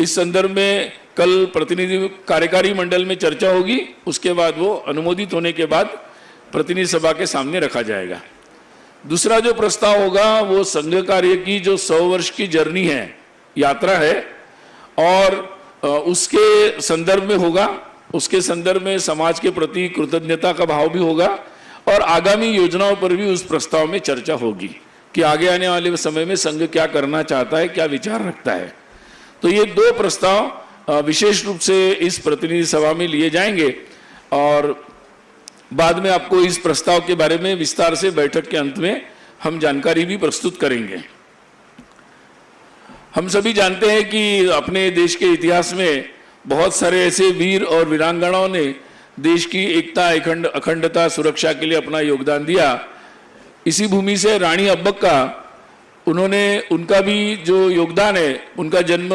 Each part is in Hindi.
इस संदर्भ में कल प्रतिनिधि कार्यकारी मंडल में चर्चा होगी, उसके बाद वो अनुमोदित होने के बाद प्रतिनिधि सभा के सामने रखा जाएगा। दूसरा जो प्रस्ताव होगा वो संघ कार्य की जो 100 वर्ष की जर्नी है, यात्रा है, और उसके संदर्भ में होगा। उसके संदर्भ में समाज के प्रति कृतज्ञता का भाव भी होगा और आगामी योजनाओं पर भी उस प्रस्ताव में चर्चा होगी कि आगे आने वाले समय में संघ क्या करना चाहता है, क्या विचार रखता है। तो ये 2 प्रस्ताव विशेष रूप से इस प्रतिनिधि सभा में लिए जाएंगे और बाद में आपको इस प्रस्ताव के बारे में विस्तार से बैठक के अंत में हम जानकारी भी प्रस्तुत करेंगे। हम सभी जानते हैं कि अपने देश के इतिहास में बहुत सारे ऐसे वीर और वीरांगनाओं ने देश की एकता, अखंडता, सुरक्षा के लिए अपना योगदान दिया। इसी भूमि से रानी अब्बक्का, उनका भी जो योगदान है, उनका जन्म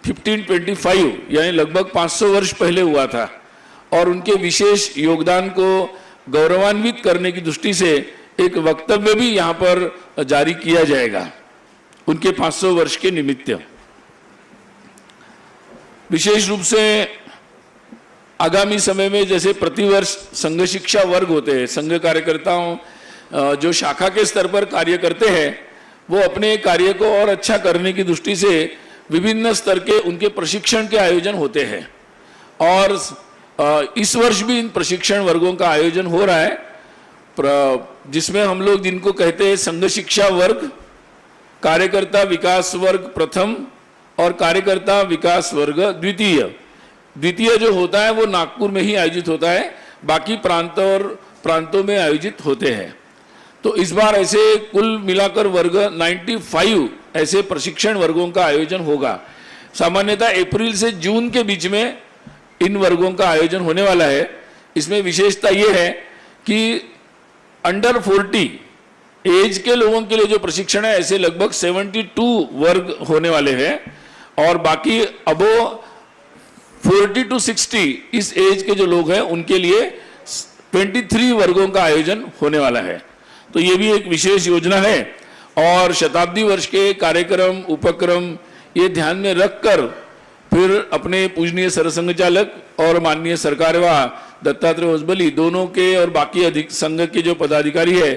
1525 यानी लगभग 500 वर्ष पहले हुआ था और उनके विशेष योगदान को गौरवान्वित करने की दृष्टि से एक वक्तव्य भी यहाँ पर जारी किया जाएगा उनके 500 वर्ष के निमित्त। विशेष रूप से आगामी समय में जैसे प्रतिवर्ष संघ शिक्षा वर्ग होते हैं, संघ कार्यकर्ताओं जो शाखा के स्तर पर कार्य करते हैं, वो अपने कार्य को और अच्छा करने की दृष्टि से विभिन्न स्तर के उनके प्रशिक्षण के आयोजन होते हैं और इस वर्ष भी इन प्रशिक्षण वर्गों का आयोजन हो रहा है, जिसमें हम लोग जिनको कहते हैं संघ शिक्षा वर्ग, कार्यकर्ता विकास वर्ग प्रथम और कार्यकर्ता विकास वर्ग द्वितीय जो होता है वो नागपुर में ही आयोजित होता है, बाकी प्रांतों में आयोजित होते हैं। तो इस बार ऐसे कुल मिलाकर वर्ग 95 ऐसे प्रशिक्षण वर्गों का आयोजन होगा। सामान्यतः अप्रैल से जून के बीच में इन वर्गों का आयोजन होने वाला है। इसमें विशेषता ये है कि अंडर 40 एज के लोगों के लिए जो प्रशिक्षण है ऐसे लगभग 72 वर्ग होने वाले हैं और बाकी अबो 40 to 60 इस एज के जो लोग हैं उनके लिए 23 वर्गों का आयोजन होने वाला है। तो ये भी एक विशेष योजना है और शताब्दी वर्ष के कार्यक्रम उपक्रम ये ध्यान में रखकर फिर अपने पूजनीय सरसंघचालक और माननीय सरकारवा दत्तात्रेय होसबली दोनों के और बाकी संघ के जो पदाधिकारी है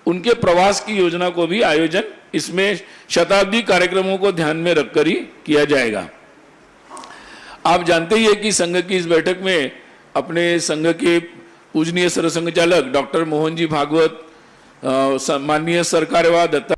उनके प्रवास की योजना को भी आयोजन इसमें शताब्दी कार्यक्रमों को ध्यान में रखकर ही किया जाएगा। आप जानते ही है कि संघ की इस बैठक में अपने संघ के पूजनीय सरसंघचालक डॉक्टर मोहन जी भागवत, माननीय सरकारवा दत्ता